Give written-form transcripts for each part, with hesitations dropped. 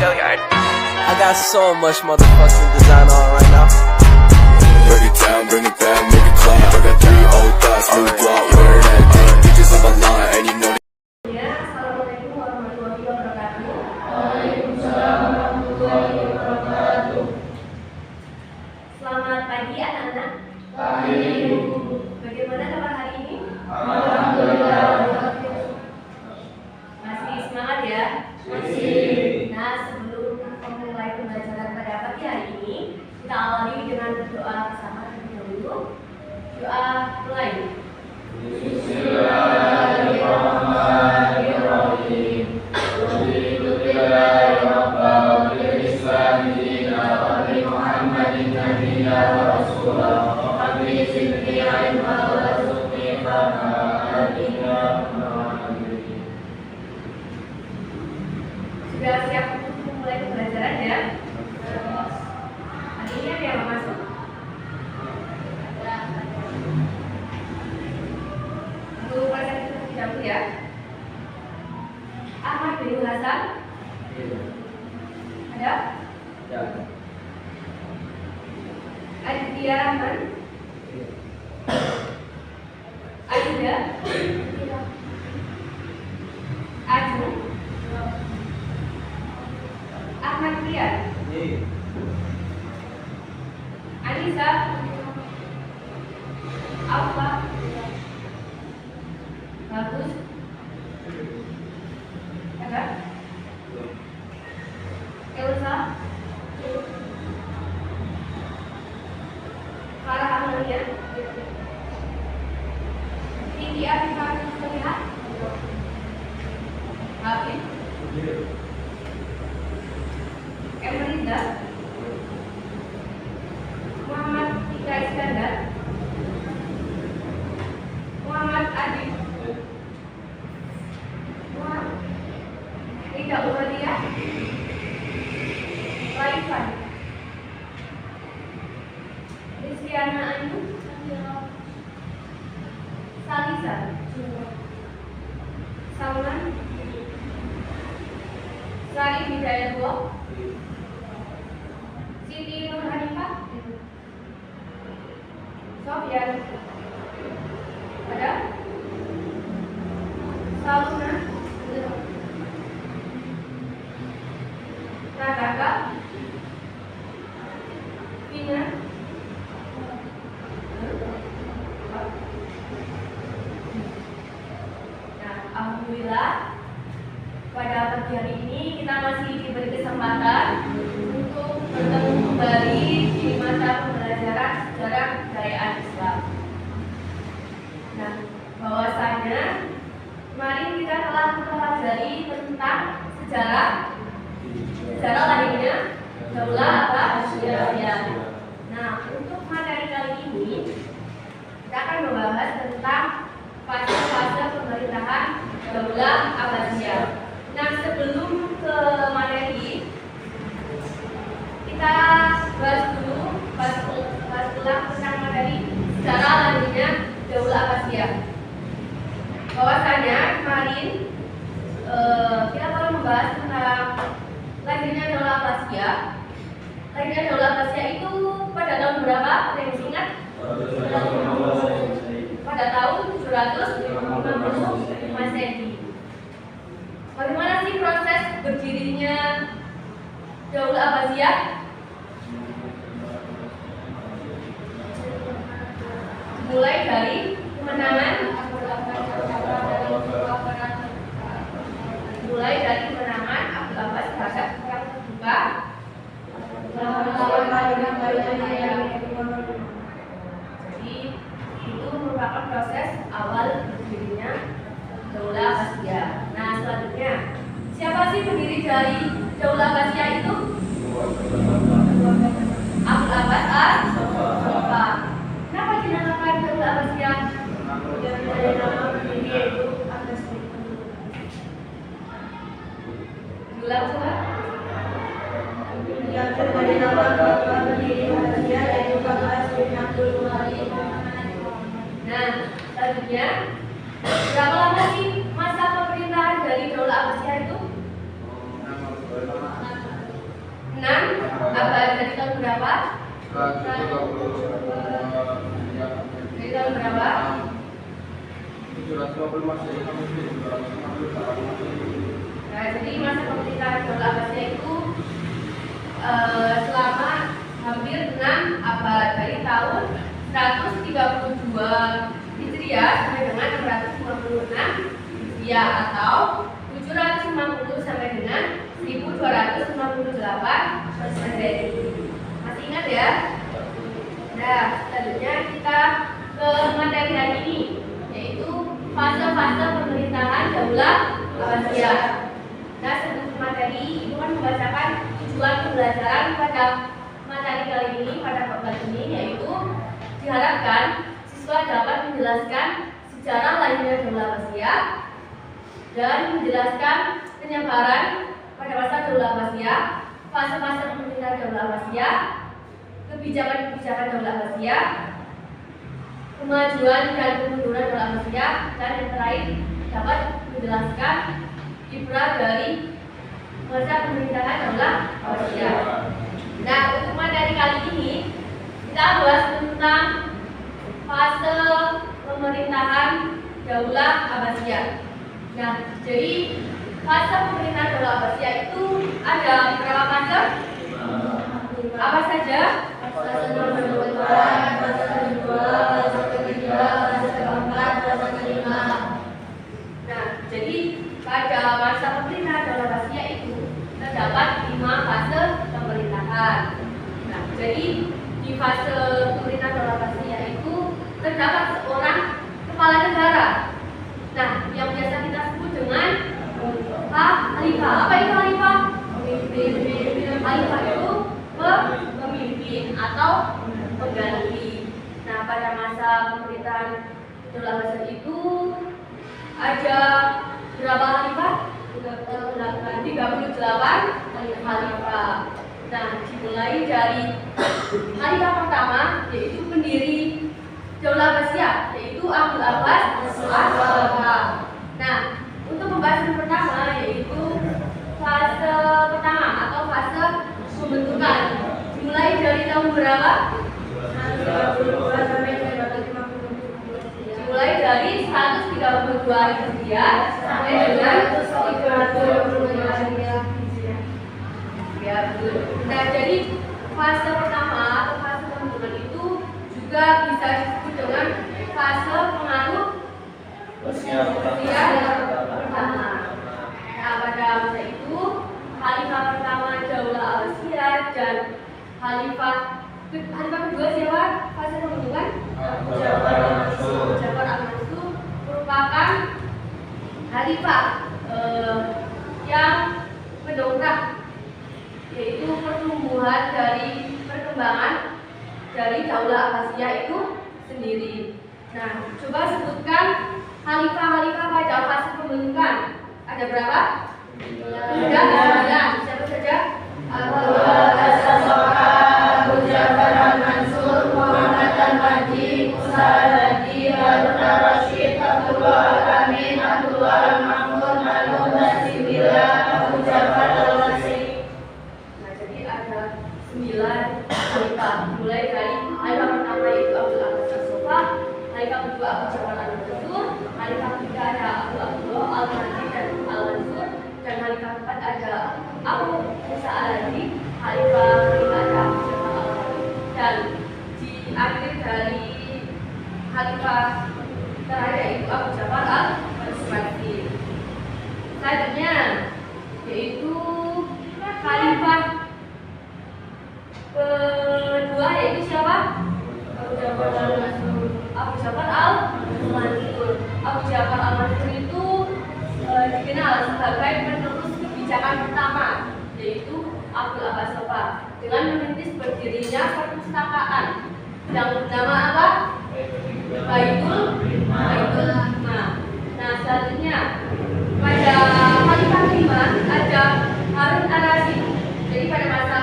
I got so much motherfucking design on right now. Break it down, bring it back, make it clap. I got 3 old thoughts, new block, where that day. Bitches on my line, and you know. Assalamualaikum warahmatullahi wabarakatuh. Waalaikumsalam warahmatullahi wabarakatuh. Selamat pagi anak-anak. Pagi. Bagaimana kabar hari ini? Alhamdulillah. Masih semangat ya? Masih. Nah, sebelum memulai pembelajaran pada pagi hari ini, kita awali dengan berdoa bersama terlebih dahulu. Doa mulai. Bismillahirrahmanirrahim. Raditu billahi rabban wa bil islami dinan wa bi Muhammadin nabiyyan wa rasulan wa rabbi zidni ilman warzuqni fahma ahdina. Sudah siap untuk memulai pembelajaran ya? Hari ini ada yang mau masuk? Untuk pelajaran kita terlebih dahulu ya. Ahmad bin Hasan? Ada? Ya. Aditya Rahman? Aida? Ajung? Ahmad Rian? Anissa? Alfa? Bagus? Ada? Elsa? Farah Amalia? Tinggi Afifah terlihat? Hafid? Emelinda? Muhammad Ika Iskandar? Muhammad Adib? Ika Umadia? Laifan? Rizkiana Ayu? Salisa? Salman? Sari Hidayatullah? Siti Nur Hanifah? Sofyan? Ada? Saluna? Nataka? Vina? Nah, alhamdulillah pada pagi hari ini kita masih diberi kesempatan untuk bertemu kembali di mata pembelajaran sejarah kebudayaan Islam. Nah, bahwasanya kemarin kita telah mempelajari tentang sejarah lahirnya Daulah Abbasiyah. Nah, untuk materi kali ini kita akan membahas tentang fase-fase pemerintahan Daulah Abbasiyah. Nah, sebelum ke materi, kita bahas dulu bahas ulang tentang materi sejarah lahirnya Daulah Abbasiyah. Bahwasanya kemarin kita telah membahas tentang lahirnya Daulah Abbasiyah. Lahirnya Daulah Abbasiyah itu pada tahun berapa? Ada yang masih ingat? Pada tahun 750 Masehi. Bagaimana sih proses berdirinya Daulah Abbasiyah? Mulai dari kemenangan Abdul Abbas terhadap perang terbuka Jadi itu merupakan proses awal berdirinya Daulah Abbasiyah. Nah, selanjutnya siapa sih pendiri dari Daulah Abbasiyah itu? Abdul Abbas As-Saffah. Kenapa dinamakan Daulah Abbasiyah? Dari nama pendiri yaitu Abbas bin Ulang coba. Dari nama pendiri Abbasiyah yaitu Abbas bin Abdul Muthalib. Nah, selanjutnya berapa lama sih masa pemerintahan dari Daulah Abbasiyah itu? tahun berapa? Dari tahun berapa? 750 Masehi sampai 758 Masehi. Nah, jadi masa pemerintahan Daulah Abbasiyah itu selama hampir 6 abad, dari tahun 132 Hijriah sampai dengan 656 Hijriah, atau 750 sampai dengan 1258 Masehi. Masih ingat ya? Nah, selanjutnya kita ke materi hari ini, yaitu fase-fase pemerintahan Daulah Abbasiyah. Nah, sebelum materi itu kan membacakan tujuan pembelajaran pada materi kali ini, pada bab ini, yaitu diharapkan siswa dapat menjelaskan sejarah lahirnya Daulah Abbasiyah dan menjelaskan penyebaran pada masa Daulah Abbasiyah, fase-fase pemerintahan Daulah Abbasiyah, kebijakan-kebijakan Daulah Abbasiyah, kemajuan dan kemunduran Daulah Abbasiyah, dan yang terakhir dapat menjelaskan kiprah dari masa pemerintahan Daulah Abbasiyah. Nah, untuk materi kali ini kita bahas tentang fase pemerintahan Daulah Abbasiyah. Nah, jadi fase pemerintahan Daulah Abbasiyah itu ada berapa fase? Apa saja? Fase pertama, fase kedua, fase ketiga, fase keempat, fase kelima. Nah, jadi pada masa pemerintahan Daulah Abbasiyah itu terdapat 5 fase pemerintahan. Nah, jadi di fase pemerintahan Daulah Abbasiyah itu terdapat seorang kepala negara. Nah, yang biasa kita sebut dengan khalifah. Apa itu khalifah? Khalifah itu pemimpin atau pengganti. Nah, pada masa pemerintahan Daulah Abbasiyah itu ada berapa khalifah? 38 khalifah. Nah, dimulai dari khalifah pertama, yaitu pendiri Daulah Abbasiyah, yaitu Abul Abbas As-Sabah. Nah, untuk pembahasan pertama yaitu fase pertama atau fase pembentukan, dimulai dari tahun berapa? Dimulai dari 132 Hijriah sampai dengan 325 Hijriah. Ya, betul. Nah, jadi fase pertama atau fase pembentukan itu juga bisa disebut dengan fase pengaruh usia pertama. Nah, pada masa itu khalifah pertama Daulah Abbasiyah dan khalifah kedua siapa? Fase pembentukan Ja'far al-Mansur merupakan khalifah yang mendongkrak, yaitu pertumbuhan dari perkembangan dari Daulah Abbasiyah itu sendiri. Nah, coba sebutkan khalifah-khalifah pada fase pembentukan. Ada berapa? 9. Siapa saja? Abu As-Sabah, Abu Ja'far al-Mansur, Muhammad al-Mahdi, Musa al-Hadi, Harun al-Rashid, Abdullah al-Amin, Abdullah al-Mahmud, al-Munasimillah, Abu Ja'far al-Masih. Nah, jadi ada 9 khalifah. Mulai dari khalifah pertama yaitu Abdul Abbas As-Sabah, khalifah kedua Abu Ja'far al-Mansur, khalifah ketiga ada Abu Abdullah al-Mahdi dan al-Mansur, dan khalifah keempat ada Abu Musa al-Hadi, khalifah kelima ada Abu Ja'far al-Masih, dan di akhir dari khalifah terakhir yaitu Abu Ja'far al-Masih. Selanjutnya yaitu khalifah kedua yaitu siapa? Abu Ja'far al-Mansur. Abu Ja'far al-Mansur. Abu Ja'far al-Mansur itu dikenal sebagai penerus kebijakan pertama, yaitu Abdul Abbas As-Sabah, dengan merintis berdirinya perpustakaan yang bernama apa? Baitul Hikmah. Nah, selanjutnya pada khalifah kelima ada Harun al-Rashid. Jadi pada masa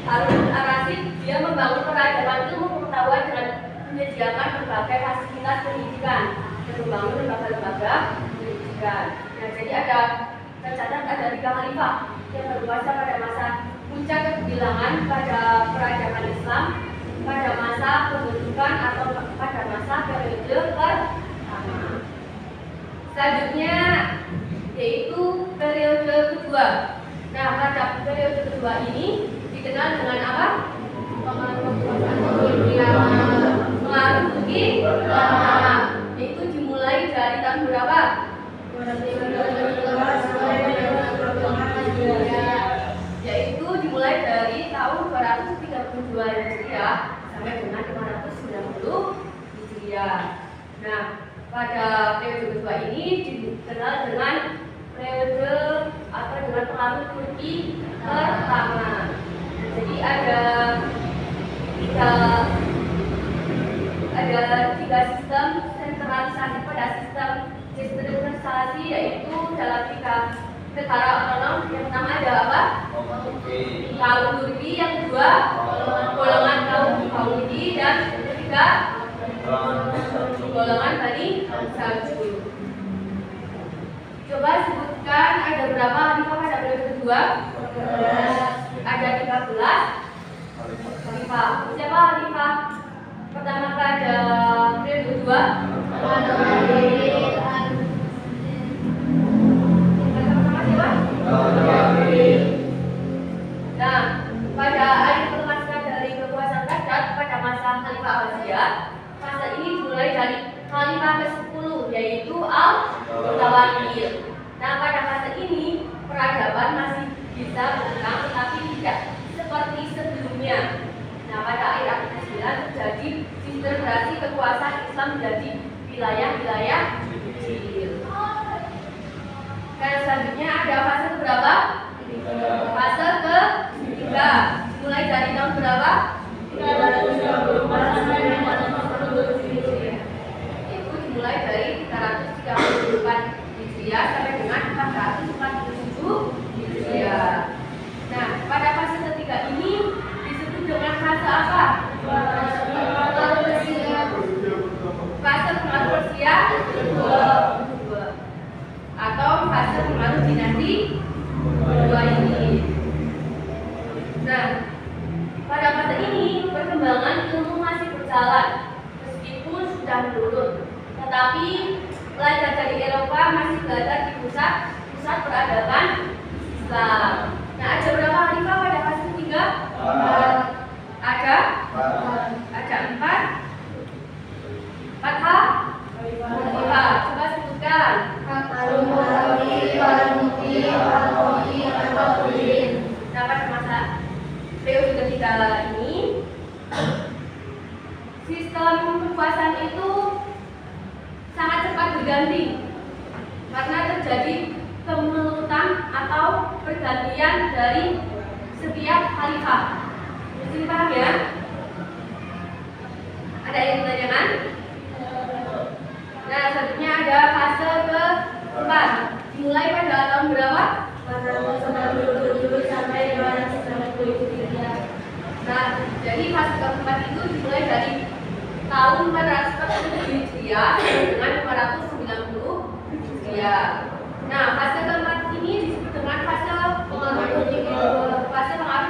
Harun al-Rashid dia membangun peradaban ilmu pengetahuan dengan menyediakan berbagai fasilitas pendidikan dan membangun lembaga-lembaga pendidikan. Nah, jadi tercatat ada 3 khalifah yang berkuasa pada masa puncak kebilangan pada peradaban Islam pada masa pembentukan atau pada masa periode pertama. Selanjutnya yaitu periode kedua. Nah, pada periode kedua ini dikenal dengan apa? Pengaruh Turki pertama, yaitu dimulai dari tahun berapa? Yaitu dimulai dari tahun 232 Hijriah sampai dengan 590 Hijriah. Nah, pada periode kedua ini dikenal dengan periode atau dengan pengaruh Turki pertama. Jadi ada tiga sistem sentralisasi pada sistem desentralisasi, yaitu dalam tiga negara otonom. Yang pertama ada apa? Kaum Turki, yang kedua golongan kaum Yahudi, dan yang ketiga golongan Bani Salju. Coba sebutkan ada berapa khalifah pada periode kedua? Ada 13 khalifah. Siapa khalifah pertama pada periode kedua? Nah, pada akhir permasalahan dari kekuasaan Baghdad pada masa Khalifah Abbasiyah, masa ini dimulai dari Khalifah ke-10, yaitu Al-Mutawakkil. Nah, pada masa ini peradaban masih bisa berkembang, tetapi tidak seperti sebelumnya. Nah, pada akhir abad ke-9 terjadi disintegrasi kekuasaan Islam menjadi wilayah-wilayah kecil. Dan selanjutnya ada fase berapa? Fase ketiga, mulai dari tahun berapa? 334 itu dimulai dari 334 Hijriah sampai dengan 447 Hijriah. Nah, pada fase ketiga ini disebut dengan fase apa? Fase pengaruh Persia atau fase pengaruh dinasti kedua ini. Nah, pada fase ini perkembangan ilmu masih berjalan meskipun sudah menurun, tetapi pelajar dari Eropa masih belajar di pusat peradaban Islam. Nah, ada berapa khalifah pada fase ketiga? Ada 4 khalifah. Coba sebutkan. Nah, pada masa periode ketiga ini sistem kekuasaan itu sangat cepat berganti karena terjadi kemelutan atau pergantian dari setiap khalifah. Mesti paham ya? Ada yang ditanyakan? Nah, selanjutnya ada fase keempat, dimulai pada tahun berapa? 497 sampai 290 Hijriah. Nah, jadi fase keempat itu dimulai dari tahun 447 Hijriah dengan 590 Hijriah. Nah, fase keempat ini disebut dengan fase pengaruh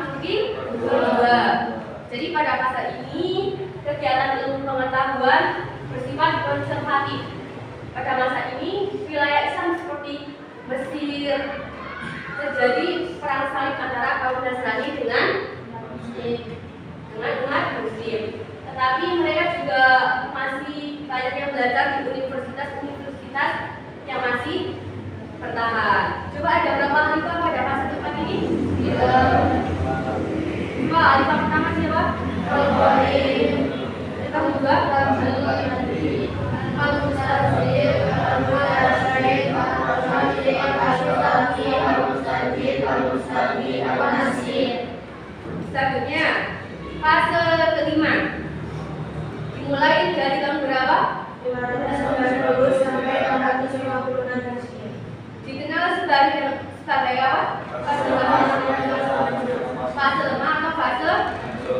Turki kedua. Jadi pada fase ini kegiatan ilmu pengetahuan bersifat konservatif. Pada masa ini wilayah Islam seperti Mesir terjadi perang salib antara kaum Nasrani dengan umat Muslim. Tetapi mereka juga masih banyak yang belajar di universitas yang masih bertahan. Coba ada berapa khalifah pada fase keempat ini? Coba khalifah pertama siapa? Khalifah kedua? Selanjutnya fase kelima dimulai dari tahun berapa? 590 sampai 456. Dikenal sebagai apa? Fase lemah atau fase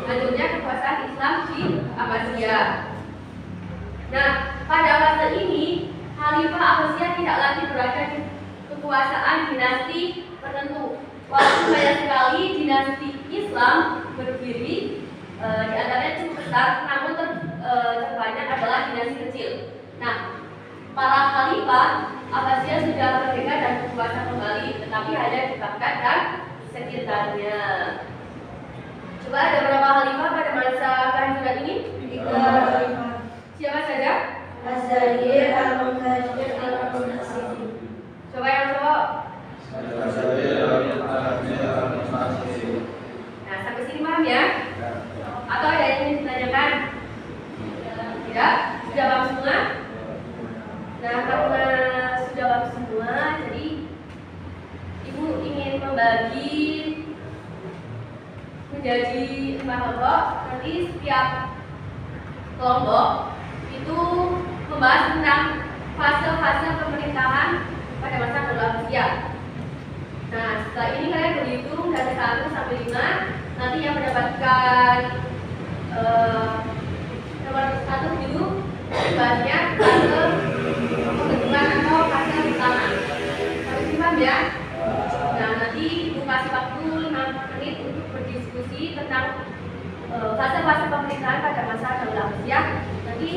hancurnya kekuasaan Islam di Abbasiyah. Nah, pada fase ini Khalifah Abbasiyah tidak lagi berada di kekuasaan dinasti tertentu. Waktu banyak sekali dinasti Islam berdiri, di antaranya cukup besar, namun terbanyak adalah dinasti kecil. Nah, para khalifah Abbasiyah sudah merdeka dan berkuasa kembali, tetapi hanya di Baghdad dan sekitarnya. Coba ada berapa khalifah pada masa kehancuran ini? 3. Siapa saja? Az-Zahir, Al-Muhajir, Al-Muhtasib. Coba yang cowok. Nah, sampai sini paham ya? Atau ada yang ingin ditanyakan? Tidak? Sudah paham semua? Nah, karena sudah paham semua, jadi Ibu ingin membagi menjadi 5 kelompok. Nanti setiap kelompok itu membahas tentang fase-fase pemerintahan pada masa Abbasiyah. Nah, setelah ini kalian berhitung dari 1 sampai 5. Nanti yang mendapatkan nomor 1 dulu bahasnya fase pembentukan atau fase pertama. Sampai sini paham ya? Nah, nanti Ibu kasih waktu 5 menit untuk berdiskusi tentang fase-fase pemerintahan pada masa Abbasiyah. Nanti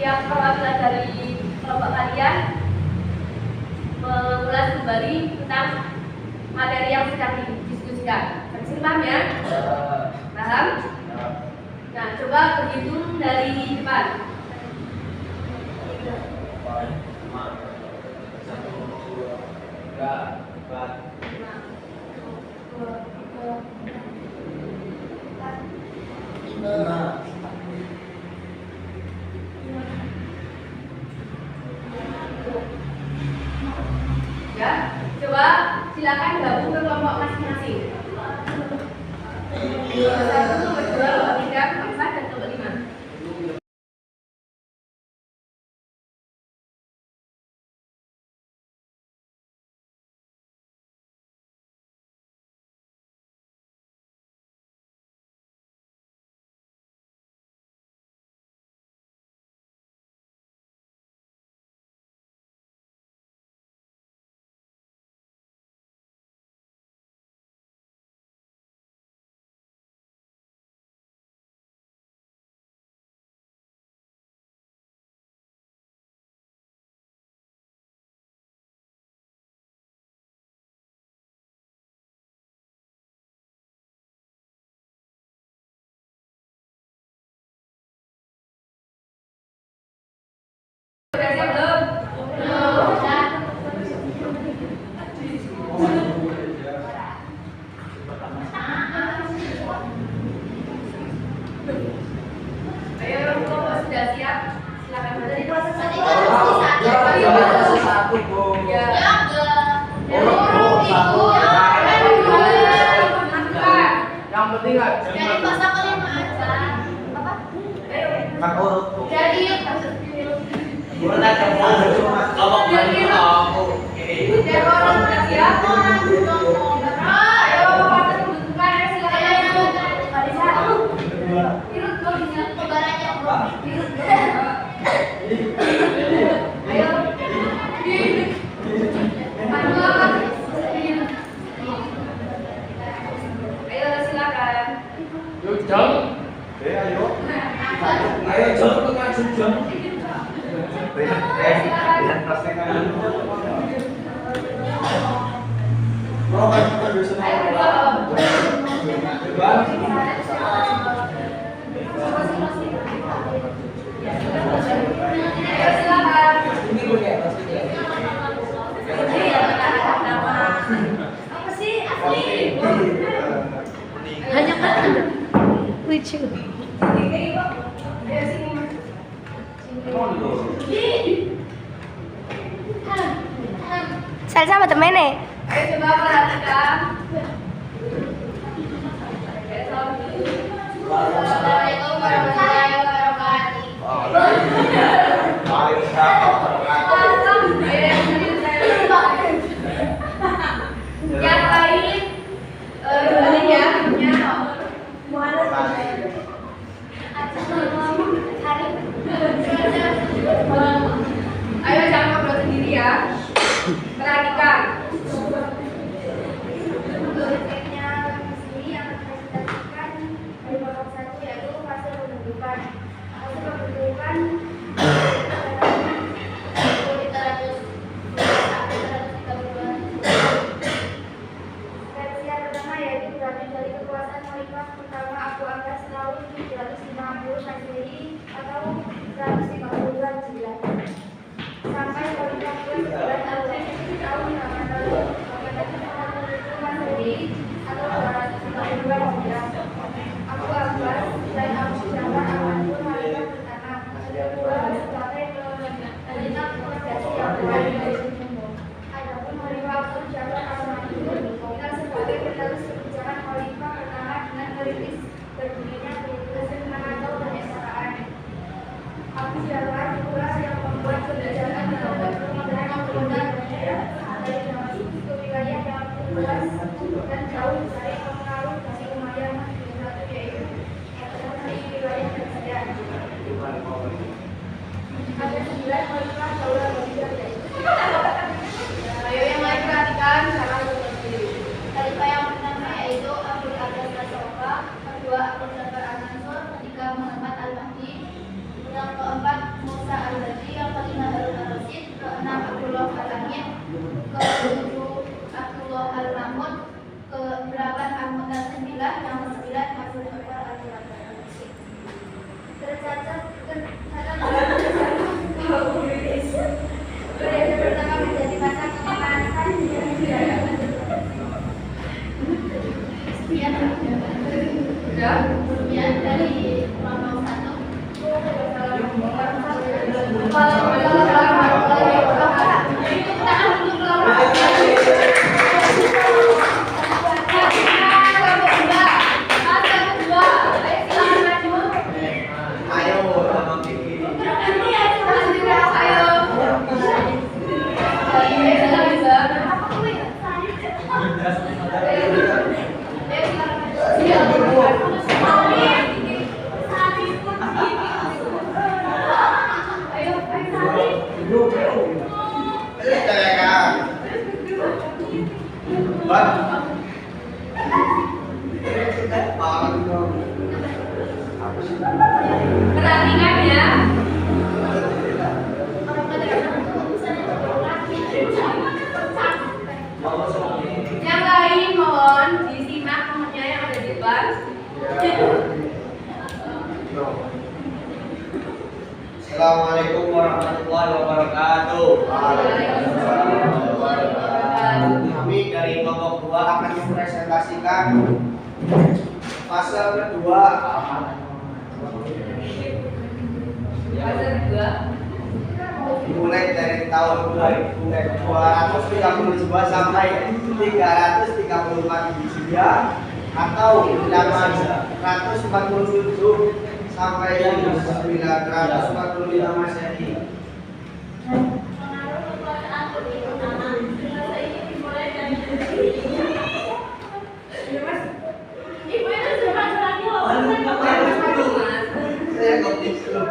tiap perwakilan dari kelompok kalian mengulas kembali tentang materi yang sedang didiskusikan. Sampai sini paham ya? Paham? Nah, coba berhitung dari depan. 5. Ya, coba silakan gabung ke kelompok masing-masing. Nomor 1, nomor 2, nomor 3, nomor 4, dan nomor 5. Sudah siap belum? Ayo, kelompok sudah siap? Silakan berdiri. Ya. Yang penting kan Dari fase kelima aja. Apa? kan urut. Dari Dari orang sudah siap? Ayo, fase pembentukan, ayo silakan. Pirut, kau di sini. Kebarannya Pirut. Ayo. Ayo, silakan. Yuk, jam. Ayo. Ayo, jam ke kanan jam. Lihat pastikan. hanya kan lucu. Saya sama temennya. Ayo coba perhatikan. Assalamualaikum warahmatullahi wabarakatuh. Yang lain, duluan ya, ayo jangan ngobrol sendiri ya. Perhatikan. dan jauh dari pengaruh dari Umayyah yaitu dari wilayah kerajaan. Ada 9 khalifah Daulah Bani yaitu. Ayo yang lain perhatikan cara berdiri. Khalifah yang pertama yaitu Abdul Aziz As-Sofa, kedua Abu Bakar Al-Mansur, ketiga Muhammad Al-Mahdi, yang keempat Musa Al-Hadi, yang kelima Harun Al-Rasyid, keenam Abdullah Al-Amin, ketujuh Abdullah Al-Mahmud, ke-8 Ahmad Al-Sembilan, yang ke-9 Abdul Bakar Al-Rasyid. Tercatat periode pertama menjadi masa kepemimpinan kemudian dari kelompok 4. Assalamualaikum warahmatullahi wabarakatuh. Kami dari kelompok 2 akan mempresentasikan pasal kedua. Dimulai dari tahun 232 sampai 334 Hijriah atau 847 sampai 945 Masehi. Pengaruh kekuasaan lebih utama. Masa ini dimulai dari Ibu itu suka lagi loh. Saya kopi dulu.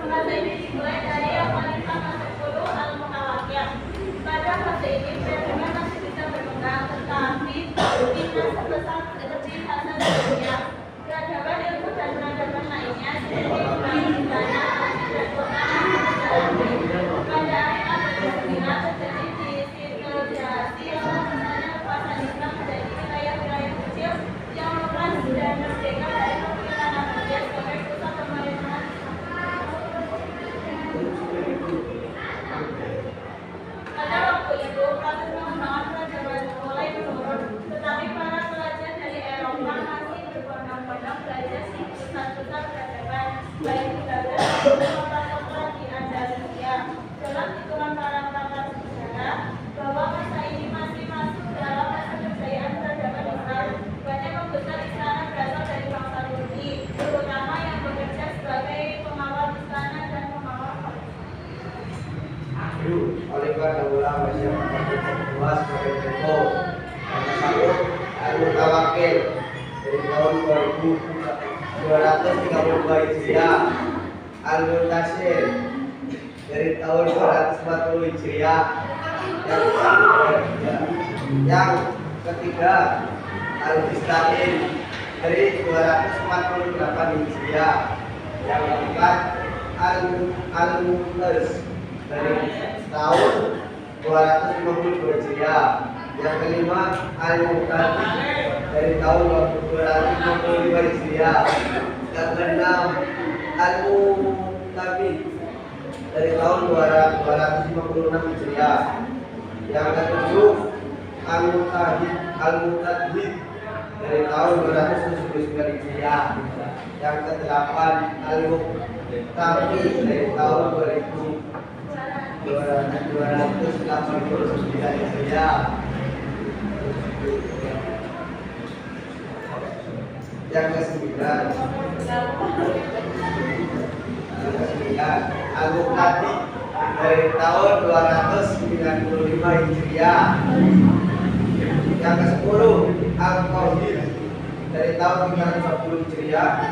Masa ini dimulai dari yang paling ke-10 Al-Mutawakkil. Pada fase ini presidennya masih bisa berpegang, tetapi tidak sebesar kecil Hasan Al-Banna. Peradaban ilmu dan peradaban lainnya seperti pelajaran dan kota pada abad ke-9 terjadi disintegrasi yang namanya kekuasaan Islam menjadi wilayah-wilayah kecil yang lepas dan merdeka dari pemerintahan Abbasiyah sebagai pusat pemerintahan Islam. Pada waktu itu proses pengembangan peradaban mulai menurun, tetapi para pelajar dari Eropa masih berbondong-bondong belajar di pusat-pusat peradaban, baik di Baghdad maupun kota-kota di Andalusia. Dalam hitungan para pakar sejarah bahwa masa ini masih masuk dalam masa kejayaan peradaban Islam. Banyak pembesar istana berasal dari bangsa Turki, terutama yang bekerja sebagai pengawal istana dan pengawal Khalifah Daulah Masyarakat kedua sebagai contoh. Nomor 1 Al-Mutawakkil dari tahun 2232 Hijriah. Al-Muntasir dari tahun 240 Hijriah. Yang ketiga Al-Bistami dari 248 Hijriah. Yang keempat Al-Muntaz dari tahun 252 Hijriah. Yang kelima Al-Muqtadi dari tahun 255 Hijriah. Yang keenam Al-Muqtabi dari tahun 256 Hijriah. Yang ketujuh Al-Muqtadi dari tahun 279 Hijriah. Yang kedelapan Al-Muqtabi dari tahun 289 Hijriah. Yang ke-9 Al-Muqtadi dari tahun 295 Hijriah. Al-Qawhid dari tahun 340 Hijriah.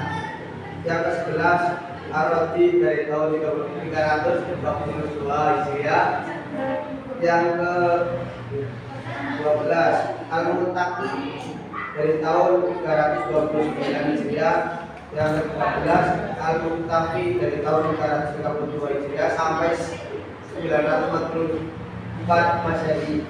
Yang ke-11 Ar-Radi dari tahun 322 Hijriah. Yang ke-12 Al-Muttaqi dari tahun 329 Hijriah. Yang ke-14 Al-Muttaqi dari tahun 332 Hijriah sampai 944 Masehi.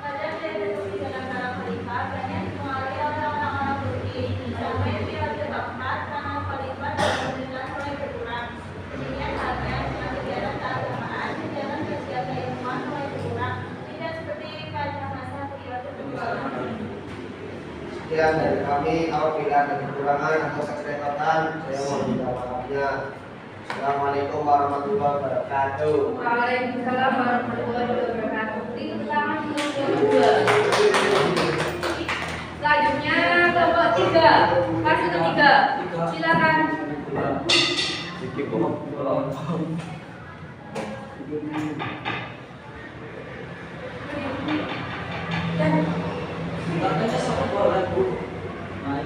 Pada periode kebijakan para khalifah banyak dipengaruhi oleh orang-orang Turki sampai periode keempat tangan khalifah dan pemerintahan mulai berkurang. Demikian halnya dengan kegiatan keagamaan, kegiatan keilmuan mulai berkurang, tidak seperti pada masa periode kebijakan. Sekian dari kami. Apabila ada kekurangan atau kesalahan, saya mohon minta maafnya. Assalamualaikum warahmatullahi wabarakatuh. Waalaikumsalam warahmatullahi wabarakatuh. Tinggi tangan selanjutnya kelompok 3, kelas ketiga. Silakan.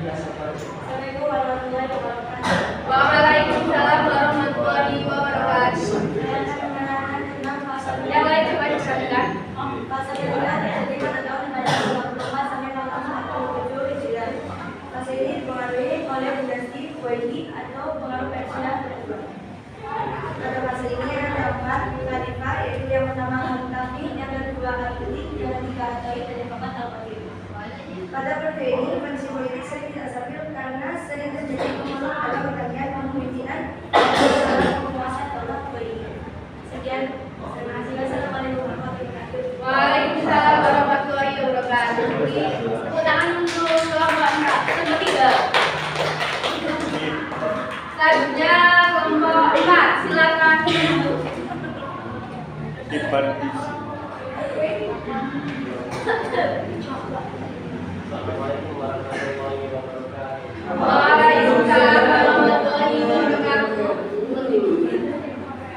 Assalamualaikum warahmatullahi wabarakatuh. Waalaikumsalam warahmatullahi wabarakatuh. Saya akan menerangkan tentang fase Yang lain coba diperhatikan. fase kedua terjadi pada tahun 1944 sampai tahun 1947 Hijriah. Fase ini dipengaruhi oleh dinasti Umayyad atau pengaruh Persia kedua. Pada fase ini ada keempat khalifah, yaitu yang pertama Al-Muttaqi, yang kedua Al-Radi, yang ketiga Al-Tayyib, dan yang keempat Al-Qadhi. Pada periode ini kondisi politik sering tidak stabil karena sering terjadi pengaruh pada pergantian kepemimpinan dalam penguasa daulah Umayyad. Sekian, terima kasih. Wassalamualaikum warahmatullahi wabarakatuh. Waalaikumsalam warahmatullahi wabarakatuh. Tepuk tangan untuk kelompok 3. Selanjutnya kelompok 4. Silakan. Assalamualaikum warahmatullahi wabarakatuh. Waalaikumsalam warahmatullahi wabarakatuh.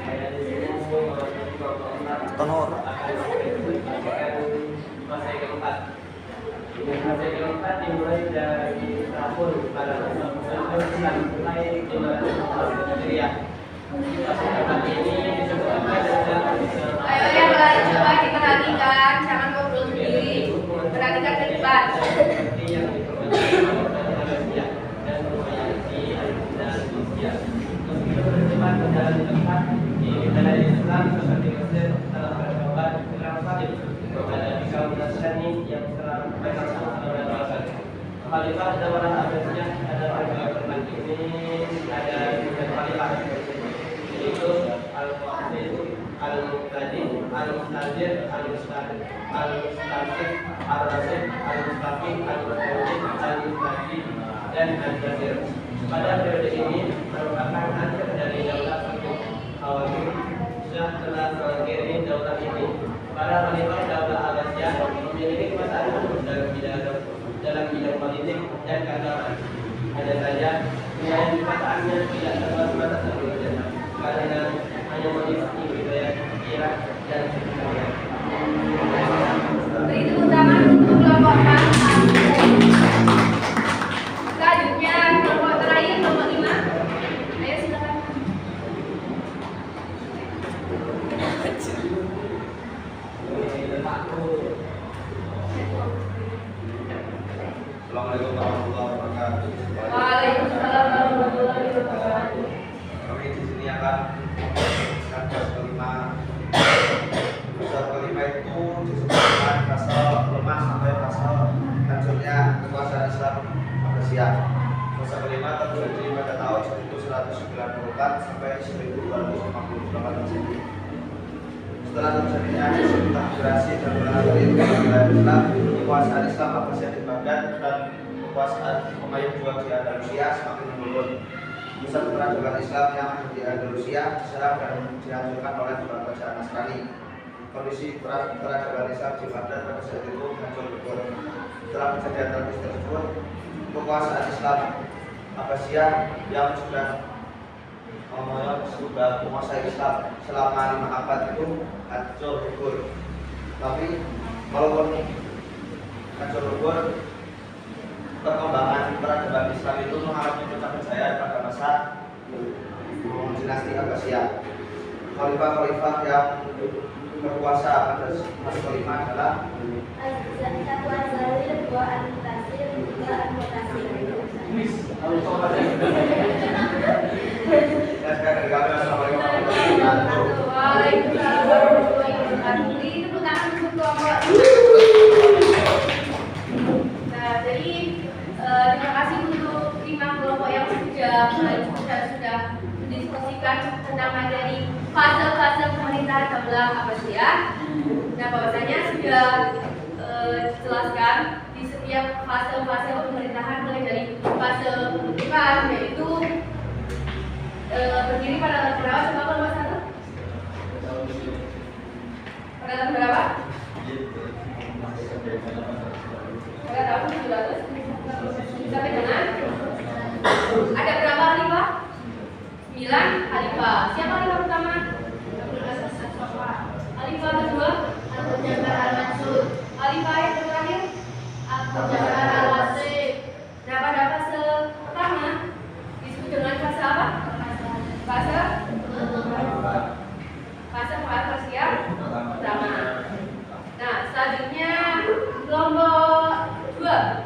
Saya di sini mewakili kelompok 4 akan menyampaikan fase keempat. Fase keempat dimulai dari tahun pada mulai 500 Hijriah. Fase keempat ini disebutkan dengan Ayo yang lain coba diperhatikan, jangan ngobrol sendiri. Perhatikan ke depan. seperti yang diperlukan oleh Malaysia dan Umayyadi dan Rusia. Meskipun berdebat berjalan di tempat di wilayah Islam seperti Mesir telah berkembang perang salib kepada kaum Nasrani yang serang mereka berkembang. Khalifah Daulah Abbasiyah adalah keempat ini ada tiga khalifah, yaitu Al-Qadhi, Al-Muqtadi, Al-Muqtadir, Al-Mustaqim, Ar-Rasyid, Al-Mustaqim, Al-Muqtadi, Al-Muqtadi, dan Al-Jazir. Pada periode ini merupakan akhir dari daulah Al-Hawazim. Setelah mengakhiri daulah ini, para khalifah daulah Abbasiyah memiliki kekuasaan dalam bidang politik dan keagamaan. Hanya saja wilayah kekuasaannya tidak terbatas satu saja, karena hanya meliputi wilayah Irak dan sekitarnya. Beri tepuk tangan untuk kelompok 4. Selanjutnya kelompok terakhir kelompok 5. Ayo silakan. Assalamualaikum warahmatullahi wabarakatuh. Waalaikumsalam warahmatullahi wabarakatuh. Kami di sini akan fase kelima. Fase kelima itu disebutkan fase lemah sampai fase hancurnya kekuasaan Islam Abbasiyah. Fase kelima terjadi pada tahun 1194 sampai 1258 Masehi. Setelah terjadinya integrasi dan penanganan Islam, kekuasaan Islam Abbasiyah di Baghdad dan kekuasaan Umayyad juga di Andalusia semakin menurun. Pusat peradaban Islam yang ada di Andalusia diserang dan dihancurkan oleh kerajaan Nasrani. Kondisi peradaban Islam di Baghdad pada saat itu hancur lebur. Setelah kejadian tragis tersebut, kekuasaan Islam Abbasiyah yang sudah sudah menguasai Islam selama 5 abad itu hancur lebur. Tapi walaupun hancur lebur, perkembangan peradaban Islam itu mengalami puncak kejayaan pada masa dinasti Abbasiyah. Khalifah-khalifah yang berkuasa pada masa kelima adalah Satu Al-Zawir, dua Al-Mutasir, tiga Al-Mutasir. dan sekali kami Assalamualaikum warahmatullahi wabarakatuh. Waalaikumsalam warahmatullahi wabarakatuh. Ini tepuk tangan untuk kelompok. Nah, jadi terima kasih untuk 5 kelompok yang sudah mendiskusikan tentang materi fase-fase pemerintahan Daulah Abbasiyah. Nah, bahwasanya sudah dijelaskan di setiap fase-fase pemerintahan, mulai dari fase pembentukan, yaitu berdiri pada tahun berapa? Coba kalau Mas Satu? Pada tahun berapa? Pada tahun 700 sampai dengan ada berapa khalifah? 9 khalifah. Siapa khalifah pertama? Khalifah kedua? Abu Ja'far Al-Mansur, Khalifah yang terakhir? Abu Ja'far Al-Wasif, Nah, pada fase pertama disebut dengan fase apa? Fase Abbasiyah pertama. Nah, selanjutnya kelompok 2.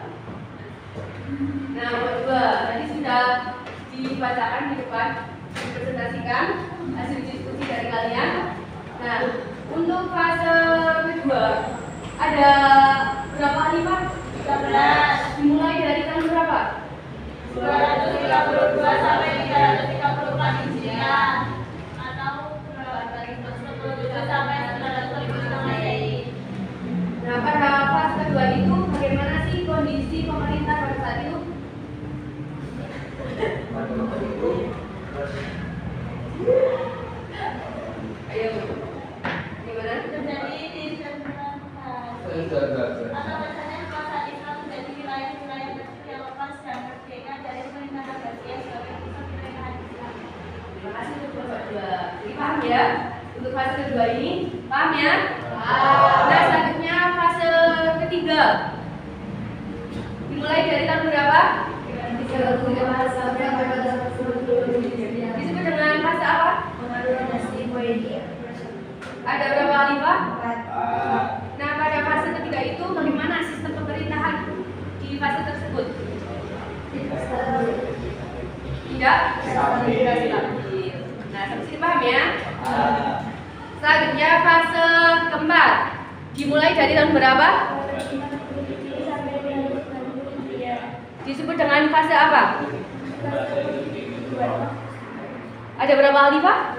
Nah, kelompok 2 tadi sudah dibacakan di depan, dipresentasikan hasil diskusi dari kalian. Nah, untuk fase kedua ada berapa khalifah? 13, Dimulai dari tahun berapa? 232 sampai 334 Hijriah, atau 10 sampai 905 Masehi. Nah, pada fase kedua itu bagaimana sih kondisi pemerintah pada saat itu? Ayo, gimana? Terjadi di sembilan atau bahasanya kekuasaan Islam menjadi wilayah-wilayah kecil yang lepas dan merdeka dari pemerintahan Abbasiyah sebagai pusat pemerintahan Islam. Terima kasih untuk kelompok 2. Jadi paham ya? Untuk fase kedua ini, paham ya? Nah, selanjutnya fase ketiga. Dimulai dari tahun berapa? Disebut dengan fase apa? Ada berapa khalifah? Nah, pada fase ketiga itu bagaimana sistem pemerintahan di fase tersebut? Tidak stabil. Nah, sampai sini paham ya? Selanjutnya fase keempat. Dimulai dari tahun berapa? Disebut dengan fase apa? Ada berapa khalifah?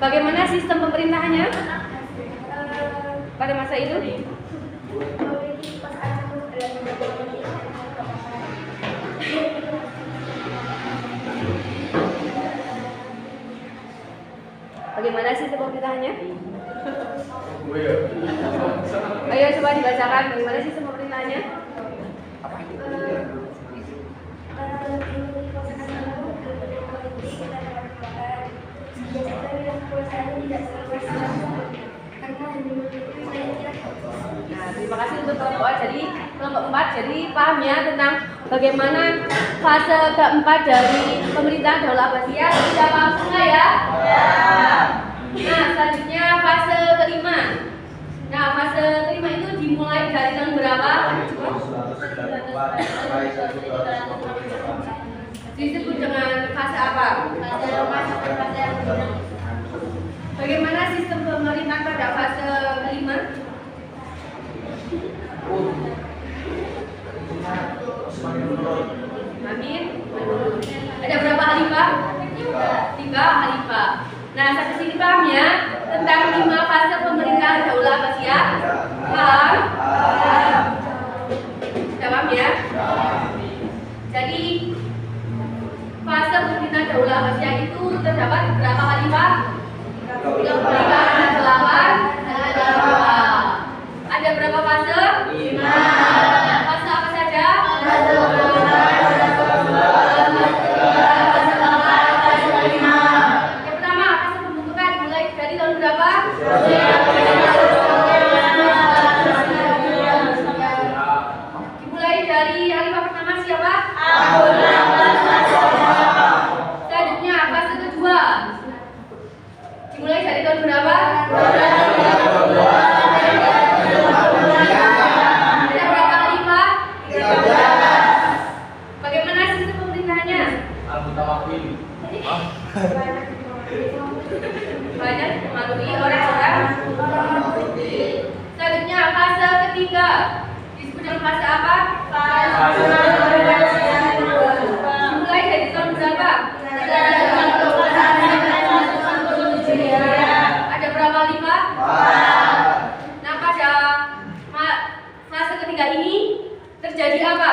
Bagaimana sistem pemerintahannya pada masa itu? Bagaimana sistem pemerintahannya? Ayo coba dibacakan bagaimana sistem pemerintahannya? Nah, terima kasih untuk kelompok A. Jadi kelompok 4 jadi paham ya tentang bagaimana fase keempat dari pemerintahan Daulah Abbasiyah. Sudah paham semua ya? Nah, selanjutnya fase kelima. Nah, fase kelima itu dimulai dari tahun berapa? Disebut dengan fase apa? Fase Roma sampai fase Al-Qur'an. Bagaimana sistem pemerintahan pada fase kelima? Amin. Ada berapa khalifah? 3 khalifah. Nah, sampai sini paham ya tentang 5 fase pemerintahan Daulah Abbasiyah? Paham? Sudah paham ya? Jadi fase pemerintahan Daulah Abbasiyah itu terdapat berapa khalifah? 38. Ada berapa fase? 5. Fase apa saja? Fase Dimulai dari tahun berapa? Ada berapa khalifah? 13. Bagaimana sistem pemerintahannya? Al-Mutawakkil. Banyak dipengaruhi orang-orang. Selanjutnya fase ketiga disebut dengan fase apa? Dimulai dari tahun berapa? Ada berapa khalifah? Nah, pada fase ketiga ini terjadi apa?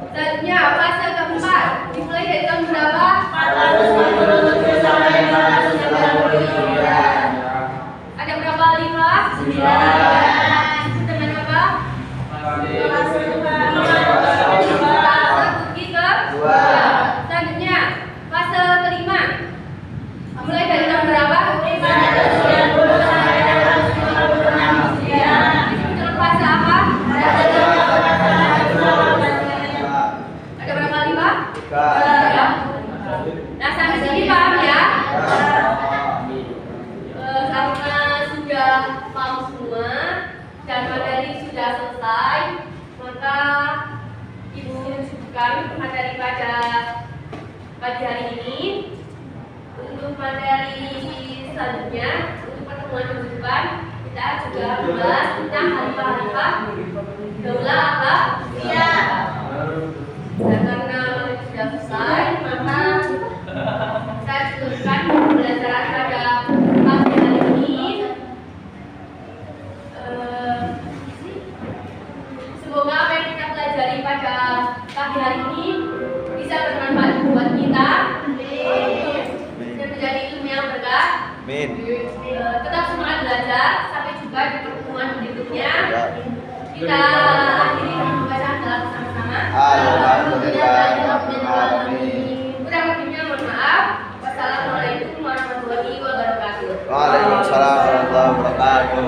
Selanjutnya fase keempat dimulai dari tahun berapa? Ada berapa khalifah? 9. Dengan apa? Fase kedua. Selanjutnya fase kelima dimulai dari tahun berapa? Disebut fase apa? Ada berapa khalifah? 3. Nah, sampai sini paham ya? Karena sudah paham semua dan materi sudah selesai, maka Ibu cukupkan materi pada pagi hari ini. Untuk materi selanjutnya, untuk pertemuan minggu depan, kita juga membahas tentang khalifah-khalifah daulah apa? Iya. Dan karena sudah selesai, maka saya cukupkan pembelajaran pada pagi hari ini. Semoga apa yang kita pelajari pada pagi hari ini bisa bermanfaat buat kita dan menjadi ilmu yang berkah. Amin. Tetap semangat belajar. Sampai jumpa di pertemuan berikutnya. Kita akhiri dengan pembacaan dalam bersama-sama. Alhamdulillahirrahmanirrahim. Kurang lebihnya mohon maaf. Wassalamualaikum warahmatullahi wabarakatuh. Waalaikumsalam warahmatullahi wabarakatuh.